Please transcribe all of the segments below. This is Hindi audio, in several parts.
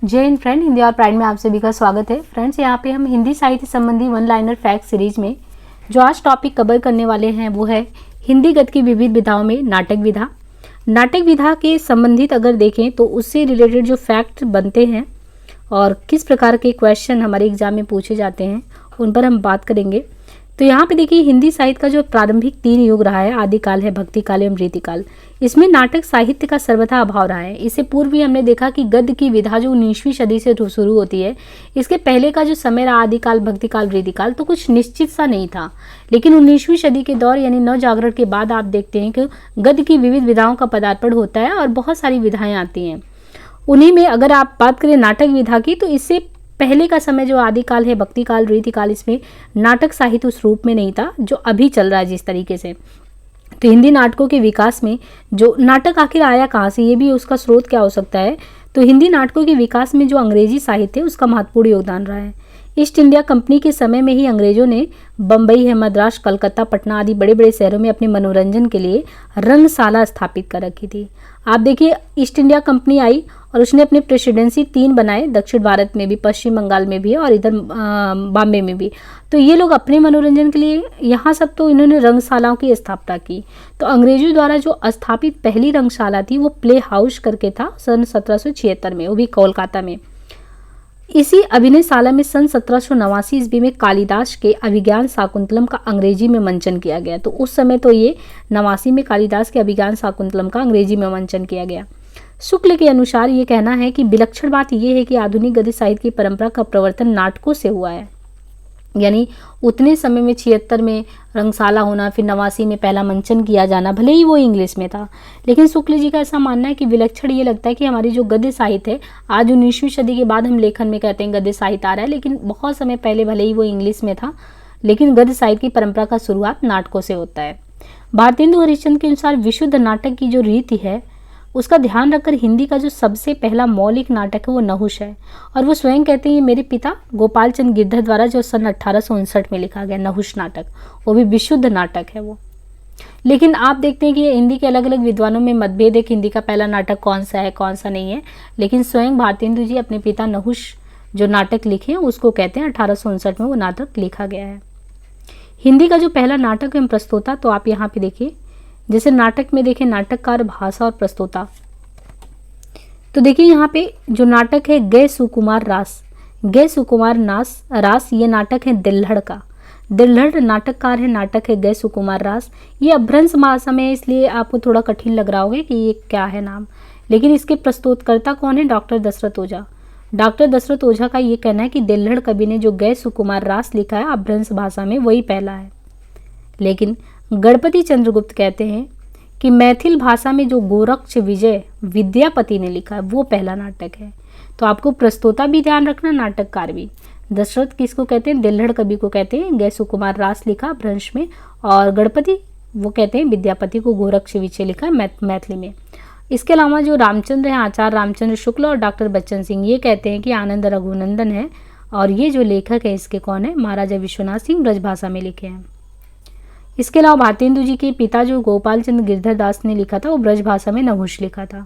जय हिंद फ्रेंड, हिंदी और प्राइड में आप सभी का स्वागत है। फ्रेंड्स, यहाँ पे हम हिंदी साहित्य संबंधी वन लाइनर फैक्ट सीरीज में जो आज टॉपिक कवर करने वाले हैं वो है हिंदी गद्य की विविध विधाओं में नाटक विधा। नाटक विधा के संबंधित अगर देखें तो उससे रिलेटेड जो फैक्ट बनते हैं और किस प्रकार के क्वेश्चन हमारे एग्जाम में पूछे जाते हैं उन पर हम बात करेंगे। तो यहाँ पे देखिए, हिंदी साहित्य का जो प्रारंभिक 3 युग रहा है, आदिकाल है, भक्तिकाल एवं रीतिकाल, इसमें नाटक साहित्य का सर्वथा अभाव रहा है। इससे पूर्व भी हमने देखा कि गद्य की विधा जो 19वीं सदी से शुरू होती है, इसके पहले का जो समय रहा आदिकाल, भक्तिकाल, रीतिकाल, तो कुछ निश्चित सा नहीं था। लेकिन 19वीं सदी के दौर यानी नवजागरण के बाद आप देखते हैं कि गद्य की विविध विधाओं का पदार्पण होता है और बहुत सारी विधाएं आती हैं। उन्हीं में अगर आप बात करें नाटक विधा की, तो इससे पहले का समय जो आदिकाल है, भक्तिकाल, रीतिकाल, इसमें नाटक साहित्य उस रूप में नहीं था जो अभी चल रहा है जिस तरीके से। तो हिंदी नाटकों के विकास में जो नाटक आखिर आया कहाँ से, ये भी उसका स्रोत क्या हो सकता है। तो हिंदी नाटकों के विकास में जो अंग्रेजी साहित्य है उसका महत्वपूर्ण योगदान रहा है। ईस्ट इंडिया कंपनी के समय में ही अंग्रेजों ने बम्बई है, मद्रास, कलकत्ता, पटना आदि बड़े बड़े शहरों में अपने मनोरंजन के लिए रंगशाला स्थापित कर रखी थी। आप देखिए, ईस्ट इंडिया कंपनी आई और उसने अपने प्रेसिडेंसी 3 बनाए, दक्षिण भारत में भी, पश्चिम बंगाल में भी और इधर बॉम्बे में भी। तो ये लोग अपने मनोरंजन के लिए यहाँ सब तो इन्होंने रंगशालाओं की स्थापना की। तो अंग्रेजों द्वारा जो स्थापित पहली रंगशाला थी वो प्ले हाउस करके था सन 1776 में, वो भी कोलकाता में। इसी अभिनयशाला में सन 1789 ईस्वी में कालिदास के अभिज्ञान शाकुंतलम का अंग्रेजी में मंचन किया गया। तो उस समय तो ये 89 में कालिदास के अभिज्ञान शाकुंतलम का अंग्रेजी में मंचन किया गया। शुक्ल के अनुसार ये कहना है कि विलक्षण बात यह है कि आधुनिक गद्य साहित्य की परंपरा का प्रवर्तन नाटकों से हुआ है। यानी उतने समय में 76 में रंगशाला होना, फिर 89 में पहला मंचन किया जाना, भले ही वो इंग्लिश में था, लेकिन शुक्ल जी का ऐसा मानना है कि विलक्षण ये लगता है कि हमारी जो गद्य साहित्य है, आज 19वीं सदी के बाद हम लेखन में कहते हैं गद्य साहित्य आ रहा है, लेकिन बहुत समय पहले भले ही वो इंग्लिश में था, लेकिन गद्य साहित्य की परंपरा का शुरुआत नाटकों से होता है। भारतेंदु हरिश्चंद्र के अनुसार विशुद्ध नाटक की जो रीति है उसका ध्यान रखकर हिंदी का जो सबसे पहला मौलिक नाटक है वो नहुष है। और वो स्वयं कहते हैं ये मेरे पिता गोपाल चंद गिरधर द्वारा जो सन 1859 में लिखा गया नहुष नाटक, वो भी विशुद्ध नाटक है वो। लेकिन आप देखते हैं कि हिंदी के अलग अलग विद्वानों में मतभेद है कि हिंदी का पहला नाटक कौन सा है, कौन सा नहीं है। लेकिन स्वयं भारतेंदु जी अपने पिता नहुष जो नाटक लिखे हैं उसको कहते हैं 1859 में वो नाटक लिखा गया है। हिंदी का जो पहला नाटक एवं प्रस्तोता, तो आप यहाँ पे देखिए, जैसे नाटक में देखें नाटककार, भाषा और प्रस्तोता। तो देखिए यहाँ पे जो नाटक है गै सुकुमार रास, ये नाटक है दिल्हड़ का। दिल्हड़ नाटककार है, नाटक है गै सुकुमार रास। ये अभ्रंश भाषा में है, इसलिए आपको थोड़ा कठिन लग रहा होगा कि ये क्या है नाम, लेकिन इसके प्रस्तुतकर्ता कौन है? डॉक्टर दशरथ ओझा। डॉक्टर दशरथ ओझा का ये कहना है कि दिल्हड़ कवि ने जो गै सुकुमार रास लिखा है अभ्रंश भाषा में, वही पहला है। लेकिन गणपति चंद्रगुप्त कहते हैं कि मैथिल भाषा में जो गोरक्ष विजय विद्यापति ने लिखा है वो पहला नाटक है। तो आपको प्रस्तोता भी ध्यान रखना, नाटककार भी। दशरथ किसको कहते हैं? दिल्हड़ कवि को कहते हैं। गै सुकुमार रास लिखा भ्रंश में, और गणपति वो कहते हैं विद्यापति को गोरक्ष विजय लिखा मैथिली में। इसके अलावा जो रामचंद्र हैं, आचार्य रामचंद्र शुक्ल और डॉक्टर बच्चन सिंह, ये कहते हैं कि आनंद रघुनंदन है, और ये जो लेखक है इसके कौन है? महाराजा विश्वनाथ सिंह ब्रजभाषा में लिखे हैं। इसके अलावा भारतेंदु जी के पिता जो गोपाल चंद गिरधर दास ने लिखा था वो ब्रजभाषा में नहुष लिखा था।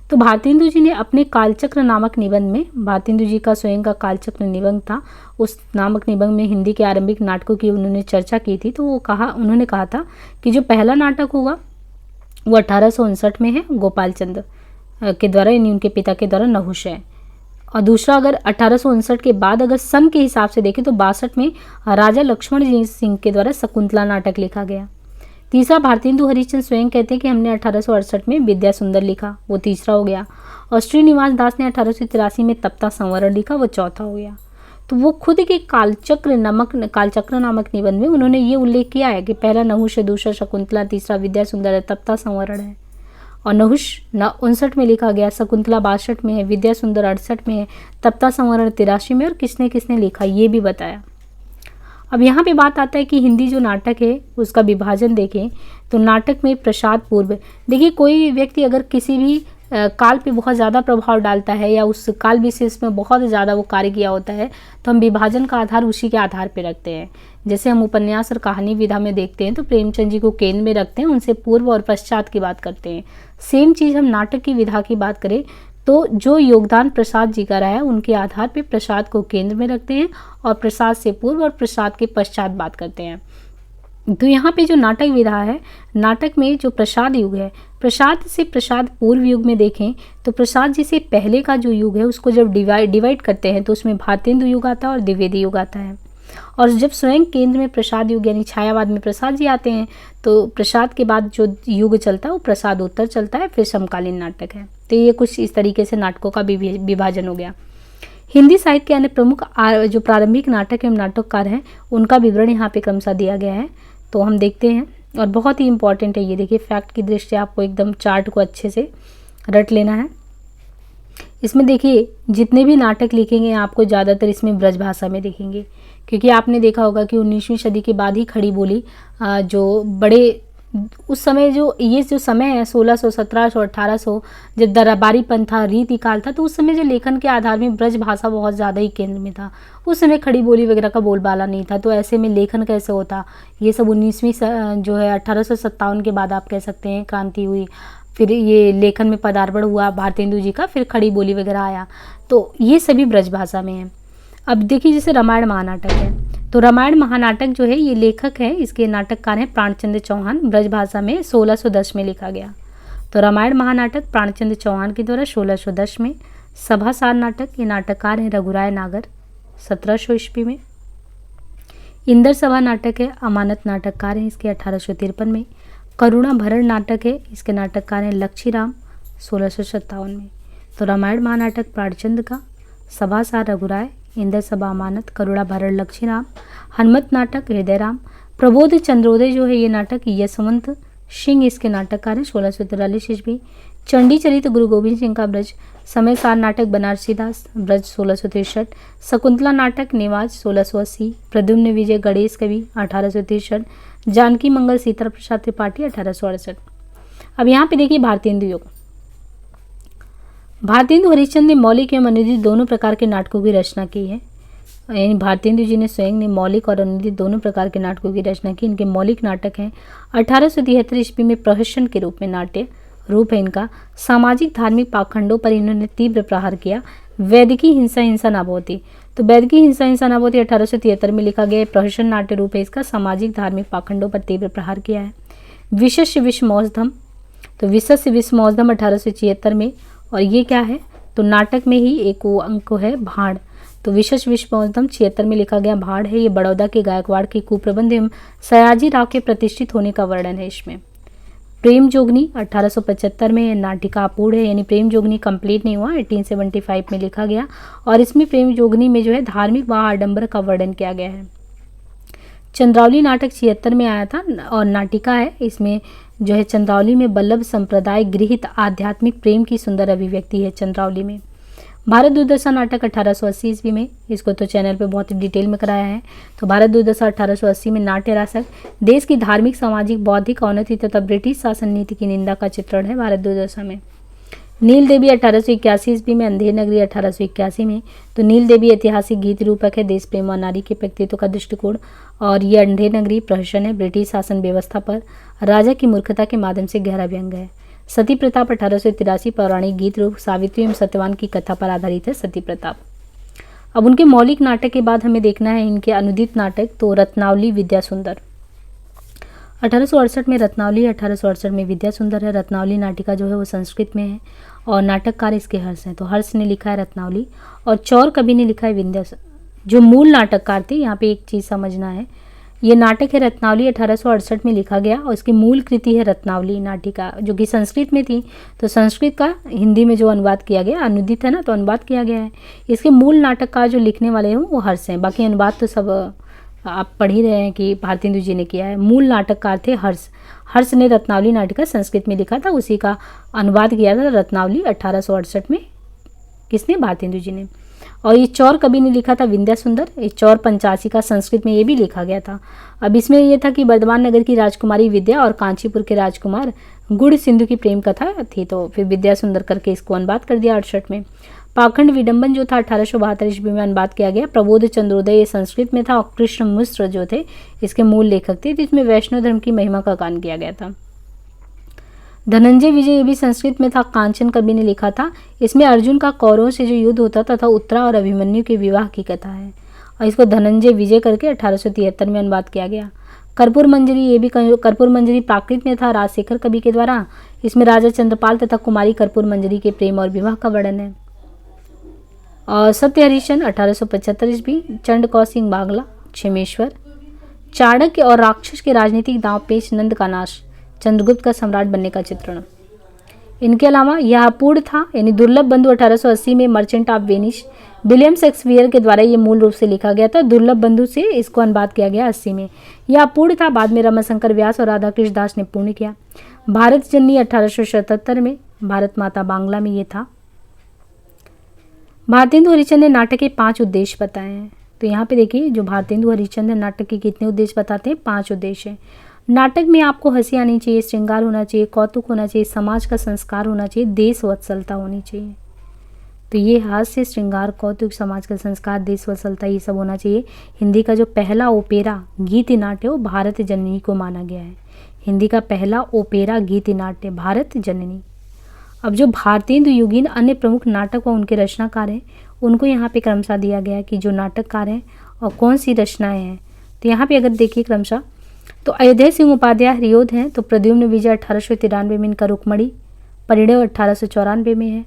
तो भारतेंदु जी ने अपने कालचक्र नामक निबंध में, भारतेंदु जी का स्वयं का कालचक्र निबंध था, उस नामक निबंध में हिंदी के आरंभिक नाटकों की उन्होंने चर्चा की थी। तो उन्होंने कहा था कि जो पहला नाटक होगा वो 1859 में है, गोपाल चंद के द्वारा, यानी उनके पिता के द्वारा नहुष है। और दूसरा अगर 1859 के बाद अगर सन के हिसाब से देखें तो 62 में राजा लक्ष्मण जी सिंह के द्वारा शकुंतला नाटक लिखा गया। तीसरा भारतेंदु हरिश्चंद्र स्वयं कहते हैं कि हमने 1868 में विद्या सुंदर लिखा, वो तीसरा हो गया। और श्रीनिवास दास ने 1883 में तप्ता संवरण लिखा, वो चौथा हो गया। तो वो खुद के कालचक्र नामक निबंध में उन्होंने ये उल्लेख किया है कि पहला नहुष है, दूसरा शकुंतला, तीसरा विद्या सुंदर है, तप्ता संवरण है। और नहुष 59 में लिखा गया, शकुंतला 62 में है, विद्या सुंदर 68 में है, तप्ता संवरण 83 में, और किसने किसने लिखा ये भी बताया। अब यहाँ पे बात आता है कि हिंदी जो नाटक है उसका विभाजन देखें तो नाटक में प्रसाद पूर्व, देखिए कोई व्यक्ति अगर किसी भी काल पे बहुत ज़्यादा प्रभाव डालता है या उस काल विशेष में बहुत ज़्यादा वो कार्य किया होता है तो हम विभाजन का आधार उसी के आधार पे रखते हैं। जैसे हम उपन्यास और कहानी विधा में देखते हैं तो प्रेमचंद जी को केंद्र में रखते हैं, उनसे पूर्व और पश्चात की बात करते हैं। सेम चीज़ हम नाटक की विधा की बात करें तो जो योगदान प्रसाद जी का रहा है उनके आधार पे प्रसाद को केंद्र में रखते हैं और प्रसाद से पूर्व और प्रसाद के पश्चात बात करते हैं। तो यहाँ पे जो नाटक विधा है, नाटक में जो प्रसाद युग है, प्रसाद से प्रसाद पूर्व युग में देखें तो प्रसाद जी से पहले का जो युग है उसको जब डिवाइड करते हैं तो उसमें भारतेंदु युग आता है और द्विवेदी युग आता है। और जब स्वयं केंद्र में प्रसाद युग यानी छायावाद में प्रसाद जी आते हैं तो प्रसाद के बाद जो युग चलता है वो प्रसादोत्तर चलता है, फिर समकालीन नाटक है। तो ये कुछ इस तरीके से नाटकों का विभाजन हो गया। हिंदी साहित्य के अन्य प्रमुख जो प्रारंभिक नाटक एवं नाटककार हैं उनका विवरण यहाँ पे क्रमशः दिया गया है, तो हम देखते हैं। और बहुत ही इंपॉर्टेंट है ये, देखिए फैक्ट की दृष्टि आपको एकदम चार्ट को अच्छे से रट लेना है। इसमें देखिए जितने भी नाटक लिखेंगे आपको ज़्यादातर इसमें ब्रज भाषा में दिखेंगे, क्योंकि आपने देखा होगा कि 19वीं सदी के बाद ही खड़ी बोली जो बड़े उस समय जो ये जो समय है 1600, 1700, 1800 जब दरबारी पंथ था, रीति काल था, तो उस समय जो लेखन के आधार में ब्रज भाषा बहुत ज़्यादा ही केंद्र में था। उस समय खड़ी बोली वगैरह का बोलबाला नहीं था, तो ऐसे में लेखन कैसे होता, ये सब 19वीं जो है 1857 के बाद आप कह सकते हैं क्रांति हुई, फिर ये लेखन में पदार्पण हुआ भारतेंदु जी का, फिर खड़ी बोली वगैरह आया, तो ये सभी ब्रज भाषा में है। अब देखिए जैसे रामायण महानाटक है, तो रामायण महानाटक जो है ये लेखक है, इसके नाटककार हैं प्राणचंद्र चौहान, ब्रज भाषा में 1610 में लिखा गया। तो रामायण महानाटक प्राणचंद्र चौहान के द्वारा 1610 में। सभासार नाटक, ये नाटककार हैं रघुराय नागर 1700 ईस्वी में। इंदर सभा नाटक है, अमानत नाटककार हैं इसके 1853 में। करुणा भरण नाटक है, इसके नाटककार हैं लक्ष्मीराम 1657 में। तो रामायण महानाटक प्राणचंद्र का, सभासार रघुराय, इंदर सभा अमानत, करुणा भरण लक्ष्मीराम। हनुमत नाटक हृदयराम। प्रबोध चंद्रोदय जो है ये नाटक यशवंत सिंह इसके नाटककार हैं 1643 ईस्वी। चंडी चरित गुरु गोविंद सिंह का ब्रज। समय सार नाटक बनारसी दास, ब्रज 1663। शकुंतला नाटक निवाज 1680। प्रद्युम्न विजय गणेश कवि 1863। जानकी मंगल सीता प्रसाद त्रिपाठी 1868। अब यहाँ पे देखिए भारतेंदु युग। भारतेंदु हरिश्चंद्र ने मौलिक एवं अनुदित दोनों प्रकार के नाटकों की रचना की है, यानी भारतेंदु जी ने स्वयं ने मौलिक और अनुदित दोनों प्रकार के नाटकों की रचना की। इनके मौलिक नाटक हैं 1873 ईस्वी में प्रहसन के रूप में नाट्य रूप है इनका। सामाजिक धार्मिक पाखंडों पर इन्होंने तीव्र प्रहार किया। वैदिकी हिंसा हिंसा ना होती, तो वैदिकी हिंसा हिंसा ना होती 1873 में लिखा गया। प्रहसन नाट्य रूप है इसका, सामाजिक धार्मिक पाखंडों पर तीव्र प्रहार किया है। विशस्य विषमौजधम, तो विशस्य विषमौजधम 1876 में। और ये क्या है, तो नाटक में ही एक वो अंक है भाड़, तो विशस्य विषमौजधम 76 में लिखा गया भाड़ है। ये बड़ौदा के गायकवाड़ के कुप्रबंध एवं सयाजी राव के प्रतिष्ठित होने का वर्णन है इसमें। प्रेम जोगनी 1875 में नाटिका अपूर्ण है, यानी प्रेम जोगनी कंप्लीट नहीं हुआ, 1875 में लिखा गया। और इसमें प्रेम जोगनी में जो है धार्मिक व आडंबर का वर्णन किया गया है। चंद्रावली नाटक 76 में आया था और नाटिका है, इसमें जो है चंद्रावली में बल्लभ संप्रदाय गृहित आध्यात्मिक प्रेम की सुंदर अभिव्यक्ति है चंद्रावली में। भारत दुर्दशा नाटक 1880 ईस्वी में, इसको तो चैनल पे बहुत ही डिटेल में कराया है। तो भारत दुर्दशा 1880 में नाट्य रासक देश की धार्मिक सामाजिक बौद्धिक अवनति तथा ब्रिटिश शासन नीति की निंदा का चित्रण है भारत दुर्दशा में। नील देवी 1881 ईस्वी में, अंधेर नगरी 1881 में। तो नील देवी ऐतिहासिक गीत रूपक है, देश प्रेम और नारी के व्यक्तित्व का दृष्टिकोण। और ये अंधेर नगरी प्रहसन है, ब्रिटिश शासन व्यवस्था पर राजा की मूर्खता के माध्यम से गहरा व्यंग है। सती प्रताप 1883 पौराणिक गीत रूप सावित्री एवं सत्यवान की कथा पर आधारित है सती प्रताप। अब उनके मौलिक नाटक के बाद हमें देखना है इनके अनुदित नाटक। तो रत्नावली विद्या सुंदर 1868 में रत्नावली, 1868 में विद्या सुंदर है। रत्नावली नाटिका जो है वो संस्कृत में है और नाटककार इसके हर्ष हैं। तो हर्ष ने लिखा है रत्नावली और चौर कवि ने लिखा है विद्या। जो मूल नाटककार थे, यहाँ पे एक चीज़ समझना है, ये नाटक है रत्नावली 1868 में लिखा गया और इसकी मूल कृति है रत्नावली नाटिका, जो कि संस्कृत में थी। तो संस्कृत का हिंदी में जो अनुवाद किया गया, अनुदित है ना, तो अनुवाद किया गया है। इसके मूल नाटककार जो लिखने वाले हैं वो हर्ष हैं, बाकी अनुवाद तो सब आप पढ़ ही रहे हैं कि भारतेंदु जी ने किया है। मूल नाटककार थे हर्ष। हर्ष ने रत्नावली नाटिका संस्कृत में लिखा था, उसी का अनुवाद किया था रत्नावली 1868 में, किसने, भारतेंदु जी ने। और ये चौर कवि ने लिखा था विद्या सुंदर, ये चौर पंचासी का संस्कृत में ये भी लिखा गया था। अब इसमें ये था कि वर्धमान नगर की राजकुमारी विद्या और कांचीपुर के राजकुमार गुड़ सिंधु की प्रेम कथा थी, तो फिर विद्या सुंदर करके इसको अनुवाद कर दिया 68 में। पाखंड विडंबन जो था 1872 ईस्वी में अनुवाद किया गया। प्रबोध चंद्रोदय ये संस्कृत में था और कृष्ण मिश्र जो थे इसके मूल लेखक थे, जिसमें वैष्णव धर्म की महिमा का गान किया गया था। धनंजय विजय ये भी संस्कृत में था, कांचन कवि ने लिखा था। इसमें अर्जुन का कौरवों से जो युद्ध होता तथा उत्तरा और अभिमन्यु के विवाह की कथा है और इसको धनंजय विजय करके 1873 में अनुवाद किया गया। कर्पूर मंजरी ये भी कर्पूर मंजरी प्राकृत में था, राजशेखर कवि के द्वारा। इसमें राजा चंद्रपाल तथा कुमारी कर्पूर मंजरी के प्रेम और विवाह का वर्णन है। और सत्य हरिश्चंद्र 1875 ईस्वी, चंड कौसिक बागला, क्षेमेश्वर, चाणक्य और राक्षस के राजनीतिक दांवपेच, नंद का नाश, चंद्रगुप्त का सम्राट बनने का चित्रण। इनके अलावा यह अपूर्ण था यानी दुर्लभ बंधु 1880 में merchant of Venice William Shakespeare के द्वारा ये मूल रूप से लिखा गया था। दुर्लभ बंधु से इसको अनुवाद किया गया 80 में। यह अपूर्ण था, बाद में रमाशंकर व्यास और राधा कृष्ण दास ने पूर्ण किया। भारत जननी 1877 में, भारत माता बांग्ला में ये था। भारतेंदु हरिश्चंद्र ने नाटक के 5 उद्देश्य बताए हैं। तो यहाँ पे देखिए जो भारतेंदु हरिश्चंद्र नाटक के कितने उद्देश्य बताते हैं, 5 उद्देश्य हैं। नाटक में आपको हंसी आनी चाहिए, श्रृंगार होना चाहिए, कौतुक होना चाहिए, समाज का संस्कार होना चाहिए, देश वत्सलता होनी चाहिए। तो ये हास्य, श्रृंगार, कौतुक, समाज का संस्कार, देश वत्सलता ये सब होना चाहिए। हिंदी का जो पहला ओपेरा गीत नाट्य वो भारत जननी को माना गया है। हिंदी का पहला ओपेरा गीत नाट्य भारत जननी। अब जो भारतेंदु युगीन अन्य प्रमुख नाटक व उनके रचनाकार हैं उनको यहाँ पे क्रमशः दिया गया है कि जो नाटककार हैं और कौन सी रचनाएं हैं। तो यहाँ पे अगर देखिए क्रमशः तो अयोध्या सिंह उपाध्याय हरियोध हैं, तो प्रद्युम्न विजय 1893 में इनका रुक्मणी, परिणय 1894 में है।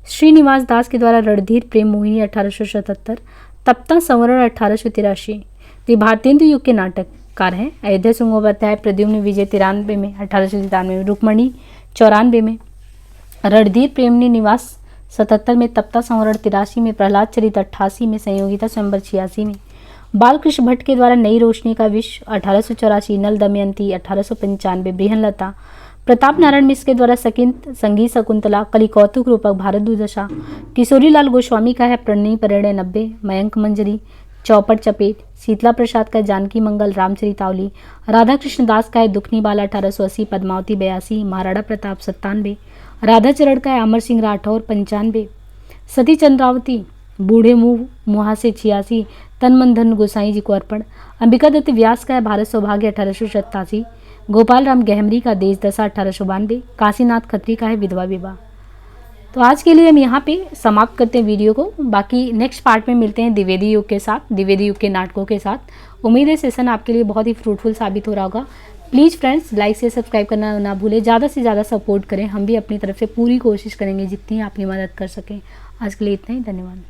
श्रीनिवास दास के द्वारा रणधीर प्रेम मोहिनी 1877, तप्ता संवरण 1883। ये भारतेंदु युग के नाटककार हैं। अयोध्या सिंह उपाध्याय, प्रद्युम्न विजय 93 में, 1893 में, रुक्मणी 94 में, रणधीर प्रेमनी निवास 77 में, तप्ता संवरण 83 में, प्रहलाद चरित 88 में, संयोगिता स्वयंवर 86 में, बालकृष्ण भट्ट के द्वारा नई रोशनी का विष 1884, नल दमयंती 1895, बृहनलता, प्रताप नारायण मिश्र के द्वारा सकिंत, संगीत शकुंतला, कलिकौतुक रूपक भारत दुर्दशा, किशोरीलाल गोस्वामी का है प्रणयी परिणय 90, मयंक मंजरी, चौपट चपेट, शीतला प्रसाद का जानकी मंगल, रामचरितावली, राधा कृष्ण दास का है दुखनी बाला 1880, पद्मावती 82, महाराणा प्रताप 97, राधा चरण का है अमर सिंह राठौर 95, सती चंद्रावती, बूढ़े मुँह मुहासे 86, तन मन धन गोसाई जी को अर्पण, अंबिका दत्त व्यास का है भारत सौभाग्य 1887, गोपाल राम गहमरी का देश दशा 1892, काशीनाथ खत्री का है विधवा विवाह। तो आज के लिए हम यहाँ पे समाप्त करते हैं वीडियो को। बाकी नेक्स्ट पार्ट में मिलते हैं द्विवेदी युग के साथ, द्विवेदी युग के नाटकों के साथ। उम्मीद है सेशन आपके लिए बहुत ही फ्रूटफुल साबित हो रहा होगा। प्लीज़ फ्रेंड्स लाइक से सब्सक्राइब करना ना भूलें, ज़्यादा से ज़्यादा सपोर्ट करें। हम भी अपनी तरफ से पूरी कोशिश करेंगे जितनी आपकी मदद कर सकें। आज के लिए इतना ही, धन्यवाद।